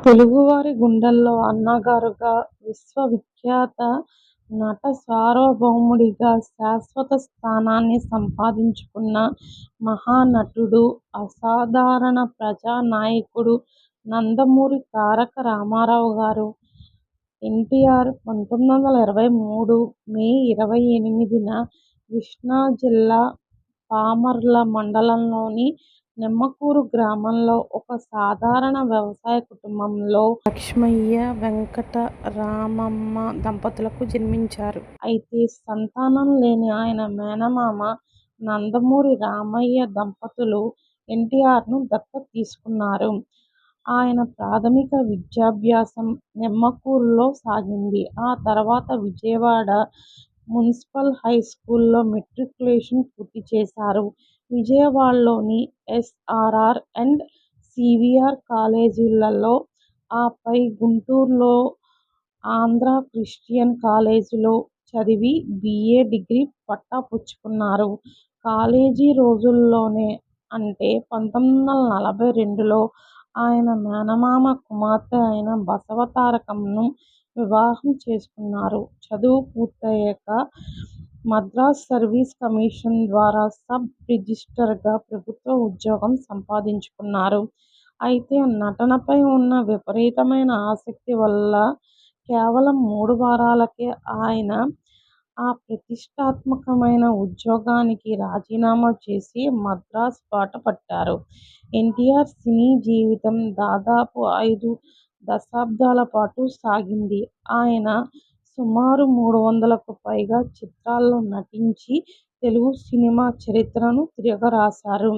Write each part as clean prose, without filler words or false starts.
తెలుగువారి గుండెల్లో అన్నగారుగా, విశ్వవిఖ్యాత నట సార్వభౌముడిగా శాశ్వత స్థానాన్ని సంపాదించుకున్న మహానటుడు, అసాధారణ ప్రజానాయకుడు నందమూరి తారక రామారావు గారు. ఎన్టీఆర్ 1923 మే 28న కృష్ణా జిల్లా పామర్ల మండలంలోని నిమ్మకూరు గ్రామంలో ఒక సాధారణ వ్యవసాయ కుటుంబంలో లక్ష్మయ్య, వెంకటరామమ్మ దంపతులకు జన్మించారు. అయితే సంతానం లేని ఆయన మేనమామ నందమూరి రామయ్య దంపతులు ఎన్టీఆర్ను దత్తత తీసుకున్నారు. ఆయన ప్రాథమిక విద్యాభ్యాసం నిమ్మకూరులో సాగింది. ఆ తర్వాత విజయవాడ మున్సిపల్ హైస్కూల్లో మెట్రికులేషన్ పూర్తి చేశారు. విజయవాడలోని ఎస్ఆర్ఆర్ అండ్ సివిఆర్ కాలేజీలలో, ఆపై గుంటూరులో ఆంధ్రా క్రిస్టియన్ కాలేజీలో చదివి బిఏ డిగ్రీ పట్టా పుచ్చుకున్నారు. కాలేజీ రోజుల్లోనే అంటే 1942లో ఆయన మేనమామ కుమార్తె అయిన బసవతారకమ్మను వివాహం చేసుకున్నారు. చదువు పూర్తయ్యాక మద్రాస్ సర్వీస్ కమిషన్ ద్వారా సబ్ రిజిస్ట్రార్గా ప్రభుత్వ ఉద్యోగం సంపాదించుకున్నారు. అయితే నటనపై ఉన్న విపరీతమైన ఆసక్తి వల్ల కేవలం 3 వారాలకే ఆయన ఆ ప్రతిష్ఠాత్మకమైన ఉద్యోగానికి రాజీనామా చేసి మద్రాస్ బాట పట్టారు. ఎన్టీఆర్ సినీ జీవితం దాదాపు 5 దశాబ్దాల పాటు సాగింది. ఆయన సుమారు 300కు పైగా చిత్రాల్లో నటించి తెలుగు సినిమా చరిత్రను తిరగరాశారు.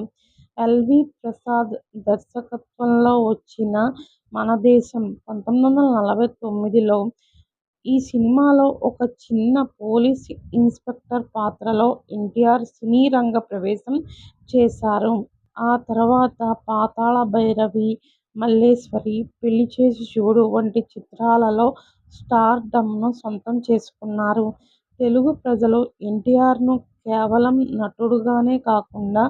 ఎల్వీ ప్రసాద్ దర్శకత్వంలో వచ్చిన మనదేశం 1949లో. ఈ సినిమాలో ఒక చిన్న పోలీస్ ఇన్స్పెక్టర్ పాత్రలో ఎన్టీఆర్ సినీ రంగ ప్రవేశం చేశారు. ఆ తర్వాత పాతాళ భైరవి, మల్లేశ్వరి, పెళ్లి చేసి చూడు వంటి చిత్రాలలో స్టార్డమ్ను సొంతం చేసుకున్నారు. తెలుగు ప్రజలు ఎన్టీఆర్ను కేవలం నటుడుగానే కాకుండా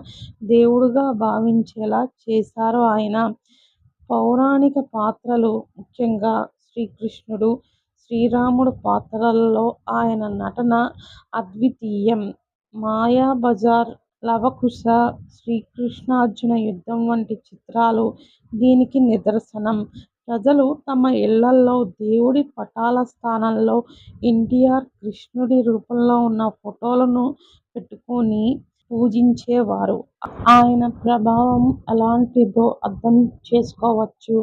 దేవుడుగా భావించేలా చేశారు ఆయన. పౌరాణిక పాత్రలు, ముఖ్యంగా శ్రీకృష్ణుడు, శ్రీరాముడు పాత్రలలో ఆయన నటన అద్వితీయం. మాయాబజార్, లవకుశ, శ్రీకృష్ణార్జున యుద్ధం వంటి చిత్రాలు దీనికి నిదర్శనం. ప్రజలు తమ ఇళ్లలో దేవుడి పటాల స్థానంలో ఎన్టీఆర్, కృష్ణుడి రూపంలో ఉన్న ఫోటోలను పెట్టుకుని పూజించేవారు. ఆయన ప్రభావం ఎలాంటిదో అర్థం చేసుకోవచ్చు.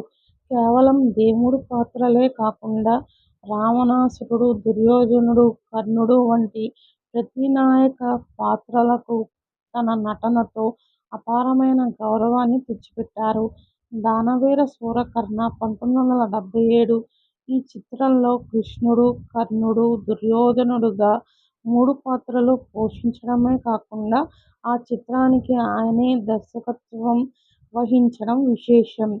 కేవలం దేవుడి పాత్రలే కాకుండా రావణాసురుడు, దుర్యోధనుడు, కర్ణుడు వంటి ప్రతినాయక పాత్రలకు తన నటనతో అపారమైన గౌరవాన్ని తెచ్చిపెట్టారు. దానవేర శూరకర్ణ 1977. ఈ చిత్రంలో కృష్ణుడు, కర్ణుడు, దుర్యోధనుడుగా 3 పాత్రలు పోషించడమే కాకుండా ఆ చిత్రానికి ఆయనే దర్శకత్వం వహించడం విశేషం.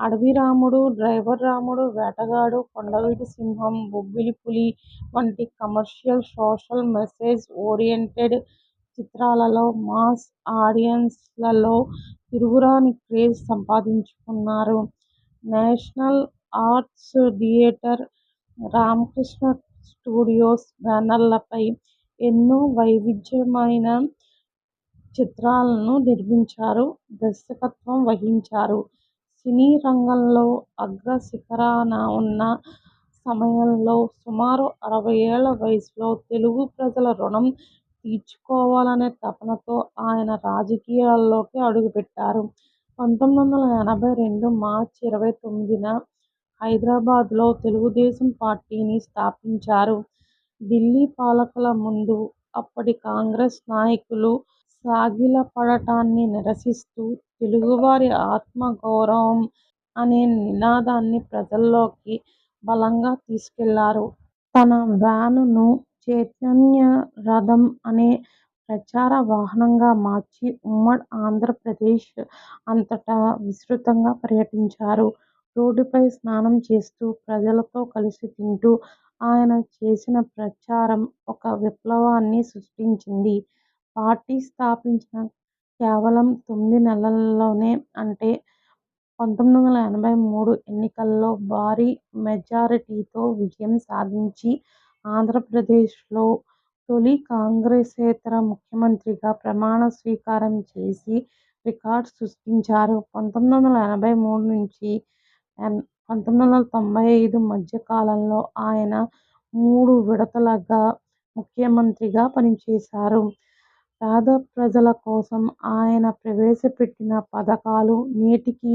అడవి రాముడు, డ్రైవర్ రాముడు, వేటగాడు, కొండవీటి సింహం, బొబ్బిలి పులి వంటి కమర్షియల్, సోషల్ మెసేజ్ ఓరియెంటెడ్ చిత్రాలలో మాస్ ఆడియన్స్లలో తిరుగురాని క్రేజ్ సంపాదించుకున్నారు. National arts theatre, Ramakrishna studios బ్యానర్లపై ఎన్నో వైవిధ్యమైన చిత్రాలను నిర్మించారు, దర్శకత్వం వహించారు. సినీ రంగంలో అగ్రశిఖరాన ఉన్న సమయంలో సుమారు 60 ఏళ్ల వయసులో తెలుగు ప్రజల రుణం తీర్చుకోవాలనే తపనతో ఆయన రాజకీయాల్లోకి అడుగుపెట్టారు. 1982 మార్చి 29న హైదరాబాద్లో తెలుగుదేశం పార్టీని స్థాపించారు. ఢిల్లీ పాలకుల ముందు అప్పటి కాంగ్రెస్ నాయకులు సాగిలపడటాన్ని నిరసిస్తూ తెలుగువారి ఆత్మగౌరవం అనే నినాదాన్ని ప్రజల్లోకి బలంగా తీసుకెళ్లారు. తన వ్యానును చైతన్య రథం అనే ప్రచార వాహనంగా మార్చి ఉమ్మడి ఆంధ్రప్రదేశ్ అంతటా విస్తృతంగా పర్యటించారు. రోడ్డుపై స్నానం చేస్తూ, ప్రజలతో కలిసి తింటూ ఆయన చేసిన ప్రచారం ఒక విప్లవాన్ని సృష్టించింది. పార్టీ స్థాపించిన కేవలం 9 నెలల్లోనే, అంటే 1983 ఎన్నికల్లో భారీ మెజారిటీతో విజయం సాధించి ఆంధ్రప్రదేశ్లో తొలి కాంగ్రెసేతర ముఖ్యమంత్రిగా ప్రమాణ స్వీకారం చేసి రికార్డు సృష్టించారు. 1983 నుంచి 1995 మధ్య కాలంలో ఆయన 3 విడతలుగా ముఖ్యమంత్రిగా పనిచేశారు. పేద ప్రజల కోసం ఆయన ప్రవేశపెట్టిన పథకాలు నేటికీ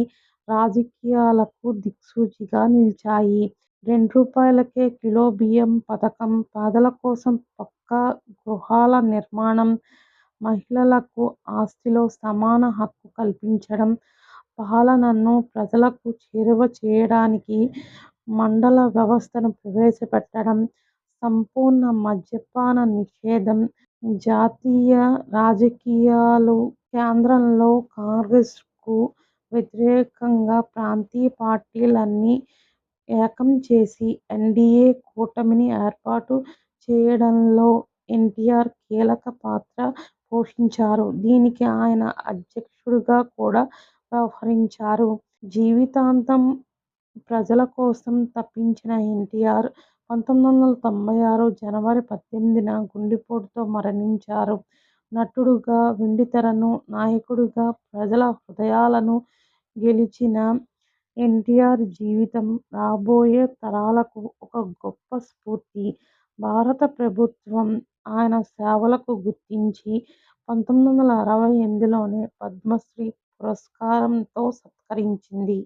రాజకీయాలకు దిక్సూచిగా నిలిచాయి. రూ. 2కే కిలో బియ్యం పథకం, పేదల కోసం పక్కా గృహాల నిర్మాణం, మహిళలకు ఆస్తిలో సమాన హక్కు కల్పించడం, పాలనను ప్రజలకు చేరువ చేయడానికి మండల వ్యవస్థను ప్రవేశపెట్టడం, సంపూర్ణ మద్యపాన నిషేధం, జాతీయ రాజకీయాలు కేంద్రంలో కాంగ్రెస్కు వ్యతిరేకంగా ప్రాంతీయ పార్టీలన్నీ ఏకం చేసి ఎన్డీఏ కూటమిని ఏర్పాటు చేయడంలో ఎన్టీఆర్ కీలక పాత్ర పోషించారు. దీనికి ఆయన అధ్యక్షుడిగా కూడా వ్యవహరించారు. జీవితాంతం ప్రజల కోసం తపించిన ఎన్టీఆర్ 1996 జనవరి 18న గుండెపోటుతో మరణించారు. నటుడుగా వెండితెరను, నాయకుడిగా ప్రజల హృదయాలను గెలిచిన ఎన్టీఆర్ జీవితం రాబోయే తరాలకు ఒక గొప్ప స్ఫూర్తి. భారత ప్రభుత్వం ఆయన సేవలకు గుర్తించి 1968లోనే పద్మశ్రీ పురస్కారంతో సత్కరించింది.